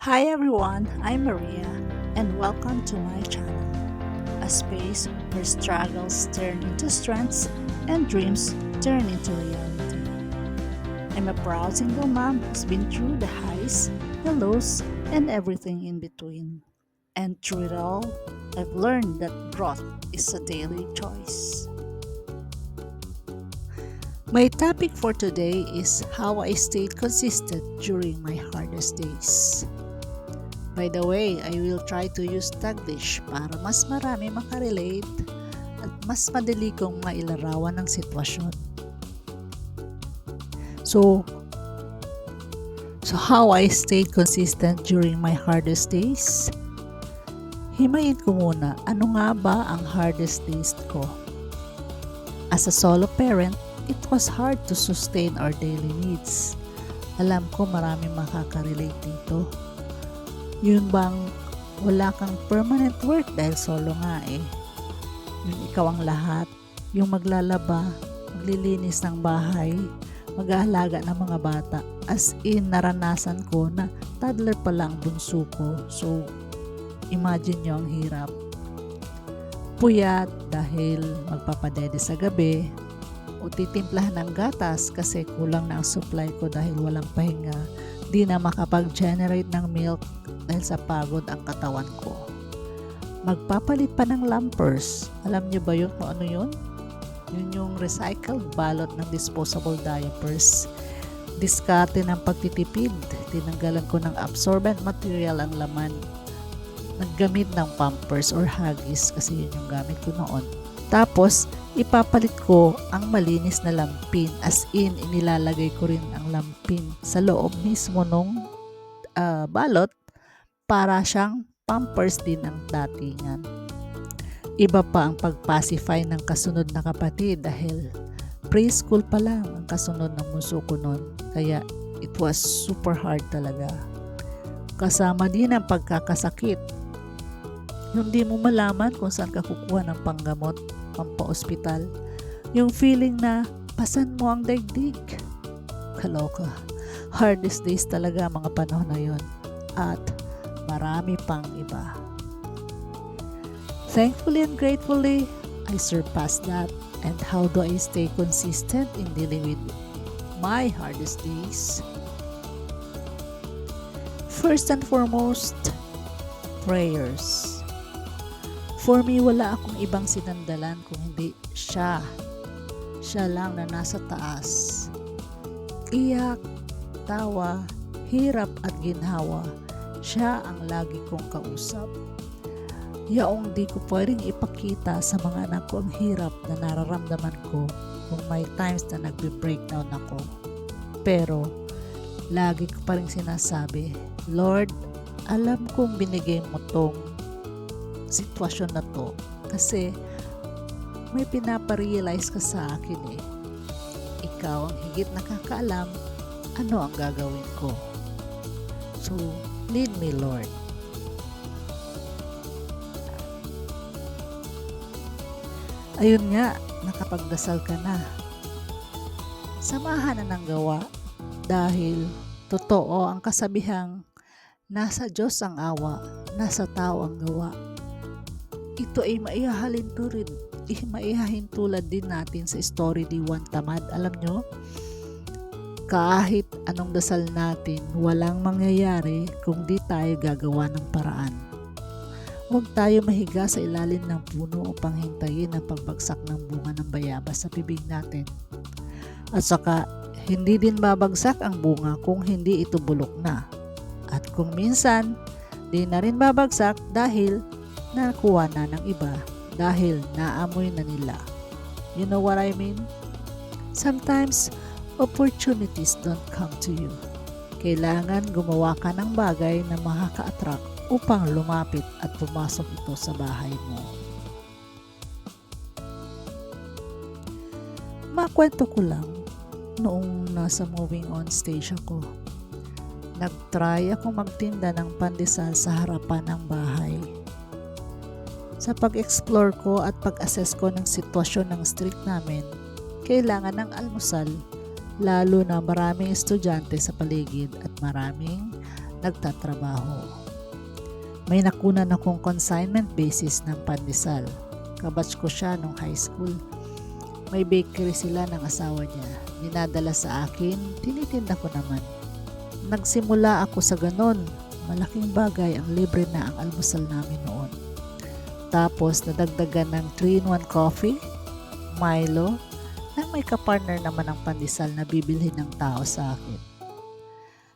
Hi everyone, I'm Maria, and welcome to my channel, a space where struggles turn into strengths and dreams turn into reality. I'm a proud single mom who's been through the highs, the lows, and everything in between. And through it all, I've learned that growth is a daily choice. My topic for today is how I stayed consistent during my hardest days. By the way, I will try to use Taglish para mas marami makarelate at mas madali kong mailarawan ang sitwasyon. So, how I stayed consistent during my hardest days? Himayin ko muna, ano nga ba ang hardest days ko? As a solo parent, it was hard to sustain our daily needs. Alam ko maraming makakarelate dito. Yun bang wala kang permanent work dahil solo nga eh. Yung ikaw ang lahat, yung maglalaba, maglilinis ng bahay, mag-aalaga ng mga bata. As in, naranasan ko na toddler pa lang bunso ko. So, imagine nyo ang hirap. Puyat dahil magpapadede sa gabi o titimplahan ng gatas kasi kulang na ang supply ko dahil walang pahinga. Di na makapag-generate ng milk dahil sa pagod ang katawan ko. Magpapalit pa ng lumpers. Alam niyo ba yun kung ano yun? Yun yung recycled balot ng disposable diapers. Diskarte ng pagtitipid. Tinanggalan ko ng absorbent material ang laman. Naggamit ng pampers or Huggies kasi yun yung gamit ko noon. Tapos, ipapalit ko ang malinis na lampin. As in, inilalagay ko rin ang lampin sa loob mismo nung balot para siyang pampers din ang datingan. Iba pa ang pagpacify ng kasunod na kapatid dahil preschool pa lang ang kasunod ng bunso ko noon. Kaya it was super hard talaga. Kasama din ang pagkakasakit. Yung di mo malaman kung saan ka kukuha ng panggamot, pampa-ospital. Yung feeling na pasan mo ang daigdig. Kaloka. Hardest days talaga mga panahon na yon. At marami pang iba. Thankfully and gratefully, I surpassed that. And how do I stay consistent in dealing with my hardest days? First and foremost, prayers. For me, wala akong ibang sinandalan kung hindi siya. Siya lang na nasa taas. Iyak, tawa, hirap at ginhawa. Siya ang lagi kong kausap. Yaong di ko pwedeng ipakita sa mga anak ko ang hirap na nararamdaman ko kung may times na nagbe-breakdown ako. Pero, lagi ko pa rin sinasabi, Lord, alam kong binigay mo tong sitwasyon na to kasi may pinaparealize ka sa akin eh. Ikaw ang higit nakakaalam ano ang gagawin ko. So, lead me, Lord. Ayun nga, nakapagdasal ka na. Samahan na ng gawa dahil totoo ang kasabihang nasa Diyos ang awa, nasa tao ang gawa. Ito ay maihahalin tulad din natin sa story ni Juan Tamad. Alam nyo, kahit anong dasal natin, walang mangyayari kung di tayo gagawa ng paraan. Huwag tayo mahiga sa ilalim ng puno upang hintayin ang pagbagsak ng bunga ng bayabas sa bibig natin. At saka, hindi din babagsak ang bunga kung hindi ito bulok na. At kung minsan, di na rin babagsak dahil nakuha na ng iba, dahil naamoy na nila. You know what I mean? Sometimes, opportunities don't come to you. Kailangan gumawa ka ng bagay na makaka-attract upang lumapit at pumasok ito sa bahay mo. Makwento ko lang, noong nasa moving on stage ako, nag-try ako magtinda ng pandesal sa harapan ng bahay. Sa pag-explore ko at pag-assess ko ng sitwasyon ng street namin, kailangan ng almusal, lalo na maraming estudyante sa paligid at maraming nagtatrabaho. May nakunan akong consignment basis ng pandesal. Kabatch ko siya nung high school. May bakery sila ng asawa niya. Dinadala sa akin, tinitinda ko naman. Nagsimula ako sa ganon. Malaking bagay ang libre na ang almusal namin noon. Tapos nadagdagan ng 3-in-1 coffee, Milo, na may kapartner naman ang pandesal na bibilhin ng tao sa akin.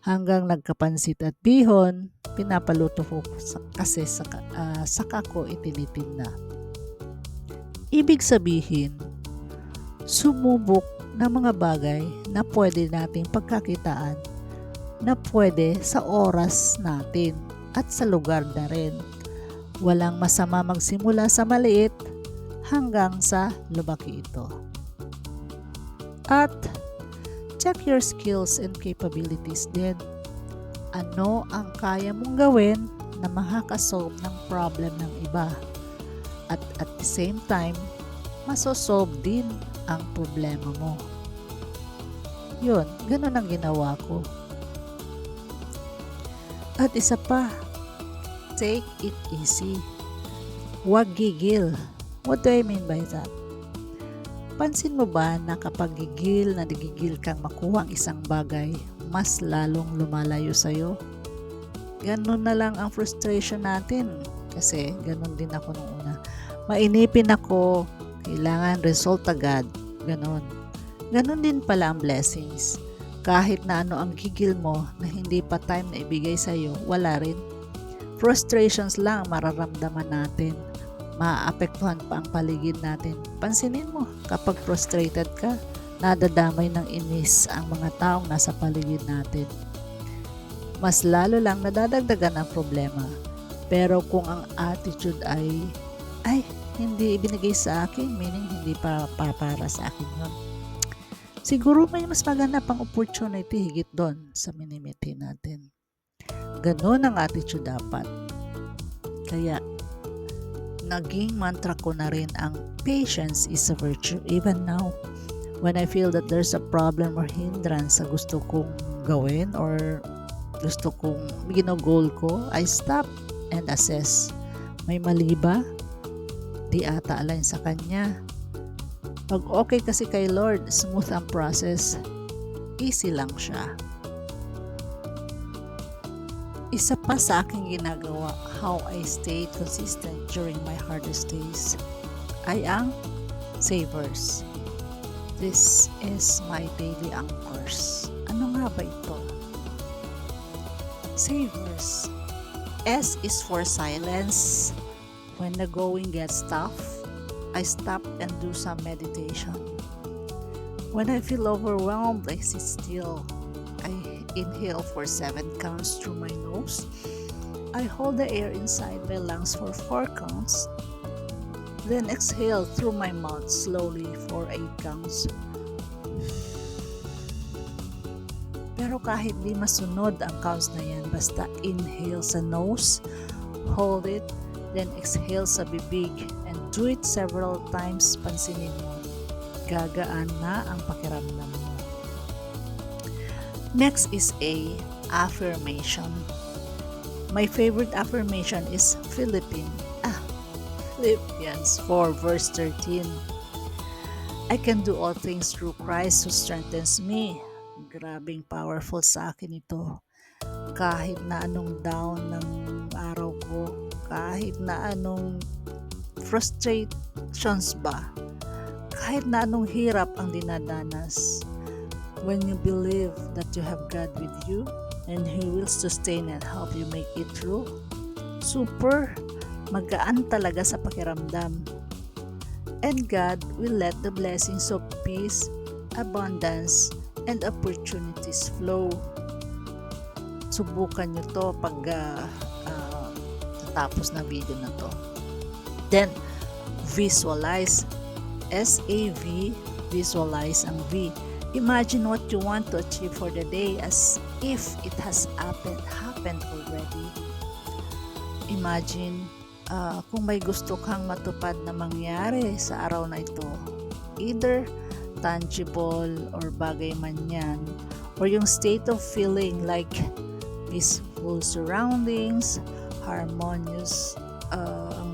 Hanggang nagkapansit at bihon, pinapaluto ko kasi saka ko itinitinda. Ibig sabihin, sumubok ng mga bagay na pwede nating pagkakitaan na pwede sa oras natin at sa lugar na rin. Walang masama magsimula sa maliit hanggang sa lumaki ito. At check your skills and capabilities din. Ano ang kaya mong gawin na makakasolve ng problem ng iba? At the same time, masosolve din ang problema mo. Yun, ganun ang ginawa ko. At isa pa, take it easy. Huwag gigil. What do I mean by that? Pansin mo ba na kapag nagigil kang makuha ang isang bagay, mas lalong lumalayo sa'yo? Ganun na lang ang frustration natin. Kasi ganun din ako nung una. Mainipin ako, kailangan result agad. Ganun. Ganun din pala ang blessings. Kahit na ano ang gigil mo na hindi pa time na ibigay sa'yo, wala rin. Frustrations lang mararamdaman natin. Maaapektuhan pa ang paligid natin. Pansinin mo, kapag frustrated ka, nadadamay ng inis ang mga taong nasa paligid natin. Mas lalo lang nadadagdagan ang problema. Pero kung ang attitude ay hindi ibinigay sa akin, meaning hindi para sa akin yun, siguro may mas maganda pang opportunity higit doon sa minimiti natin. Ganon ang attitude dapat. Kaya, naging mantra ko na rin ang patience is a virtue even now. When I feel that there's a problem or hindrance sa gusto kong gawin or gusto kong goal ko, I stop and assess. May mali ba? Di ata align sa Kanya. Pag okay kasi kay Lord, smooth ang process. Easy lang siya. Isa pa sa aking ginagawa, how I stayed consistent during my hardest days, ay ang savers. This is my daily anchors. Ano nga ba ito? Savers. S is for silence. When the going gets tough, I stop and do some meditation. When I feel overwhelmed, I sit still. I inhale for 7 counts through my nose. I hold the air inside my lungs for 4 counts. Then exhale through my mouth slowly for 8 counts. Pero kahit di masunod ang counts na yan, basta inhale sa nose, hold it, then exhale sa bibig, and do it several times. Pansinin mo, gagaan na ang pakiramdam mo. Next is a affirmation. My favorite affirmation is Philippians 4 verse 13. I can do all things through Christ who strengthens me. Grabing powerful sa akin ito. Kahit na anong down ng araw ko, kahit na anong frustrations ba, kahit na anong hirap ang dinadanas, when you believe that you have God with you and He will sustain and help you make it through, super magaan talaga sa pakiramdam. And God will let the blessings of peace, abundance, and opportunities flow. Subukan nyo to pag tapos na video na to. Then, visualize. S-A-V, visualize ang V. Imagine what you want to achieve for the day as if it has happened already. Imagine kung may gusto kang matupad na mangyari sa araw na ito. Either tangible or bagay man yan, or yung state of feeling like peaceful surroundings, harmonious ang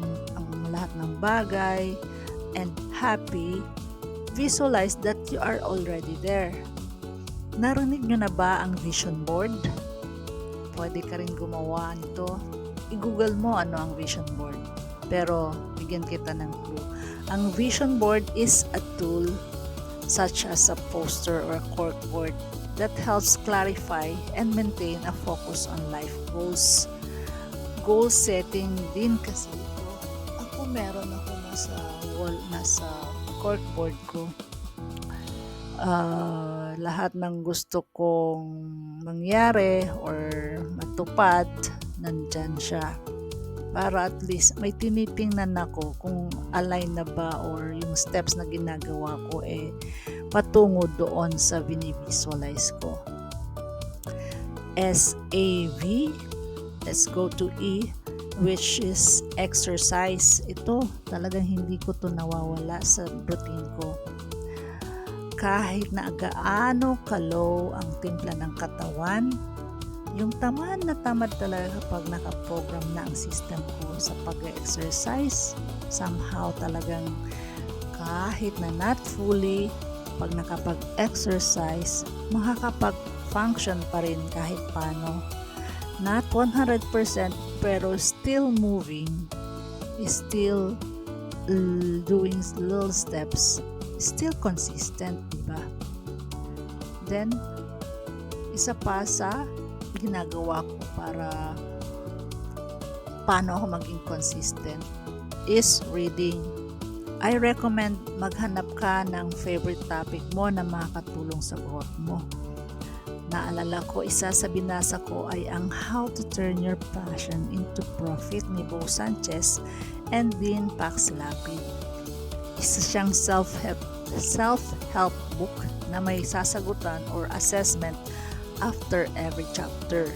lahat ng bagay, and happy, visualize that you are already there. Narinig nyo na ba ang vision board? Pwede ka rin gumawa nito. I-google mo ano ang vision board. Pero bigyan kita ng clue. Ang vision board is a tool such as a poster or corkboard that helps clarify and maintain a focus on life goals. Goal setting din kasi ito. Ako meron ako nasa corkboard ko. Lahat ng gusto kong mangyari or matupad, nandyan siya. Para at least may tinitingnan ako kung align na ba or yung steps na ginagawa ko patungo doon sa binivisualize ko. SAV, let's go to E, which is exercise. Ito, talagang hindi ko to nawawala sa routine ko. Kahit na gaano ka-low ang timpla ng katawan, yung tamad na tamad talaga kapag nakaprogram na ang system ko sa pag-exercise, somehow talagang kahit na not fully, pag nakapag-exercise, makakapag-function pa rin kahit paano. Not 100% pero still moving, still doing little steps, still consistent, diba? Then, isa pa sa ginagawa ko para paano ako maging consistent is reading. I recommend maghanap ka ng favorite topic mo na makakatulong sa growth mo. Naalala ko, isa sa binasa ko ay ang How to Turn Your Passion into Profit ni Bo Sanchez and Dean Paxlapid. Isa siyang self-help book na may sasagutan or assessment after every chapter.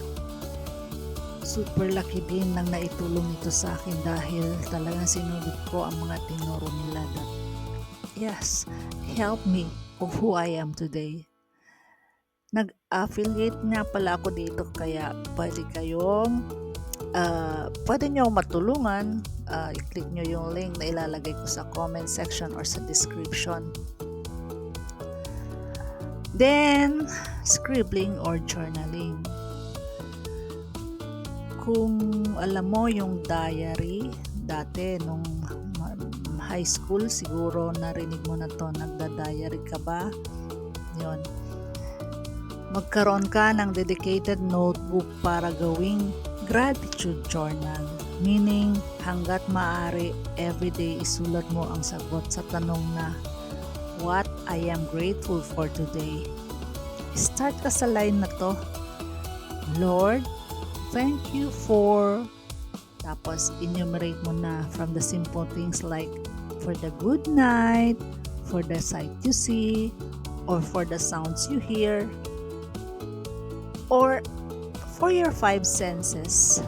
Super laki din ng naitulong nito sa akin dahil talagang sinunod ko ang mga tinuro nila that yes, help me of who I am today. Nag-affiliate nga pala ako dito kaya pwede nyo matulungan. I-click nyo yung link na ilalagay ko sa comment section or sa description. Then, scribbling or journaling. Kung alam mo yung diary, dati nung high school, siguro narinig mo na to, nagda-diary ka ba? Yun. Magkaroon ka ng dedicated notebook para gawing gratitude journal. Meaning, hanggat maaari, everyday isulat mo ang sagot sa tanong na, what I am grateful for today. Start ka sa line na to. Lord, thank you for... Tapos, enumerate mo na from the simple things like for the good night, for the sight you see, or for the sounds you hear, or for your 5 senses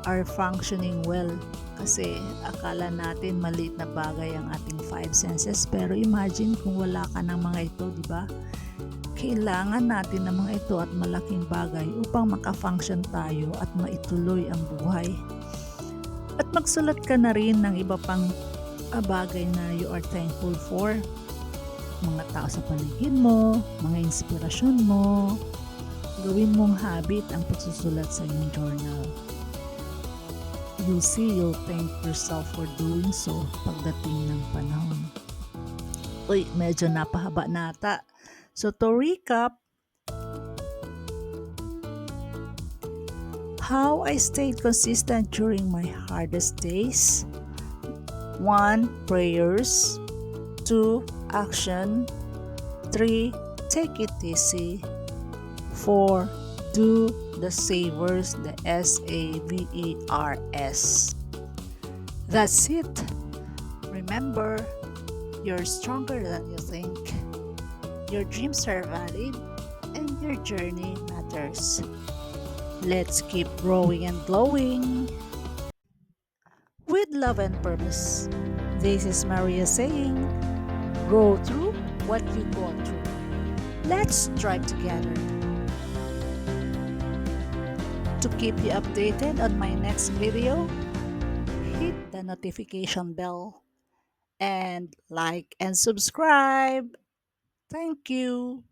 are functioning well. Kasi akala natin maliit na bagay ang ating 5 senses, pero imagine kung wala ka ng mga ito, di ba? Kailangan natin ng mga ito at malaking bagay upang makafunction tayo at maituloy ang buhay. At magsulat ka na rin ng iba pang bagay na you are thankful for. Mga tao sa paligid mo, mga inspirasyon mo. Gawin mong habit ang pagsusulat sa iyong journal. You'll see, you'll thank yourself for doing so pagdating ng panahon. Uy, medyo napahaba na ata. So to recap, how I stayed consistent during my hardest days. 1. Prayers. 2. Action. 3. Take it easy. 4. Do the savers, the SAVERS. That's it. Remember, you're stronger than you think. Your dreams are valid and your journey matters. Let's keep growing and glowing with love and purpose. This is Maria saying, grow through what you go through. Let's strive together. To keep you updated on my next video, hit the notification bell and like and subscribe. Thank you.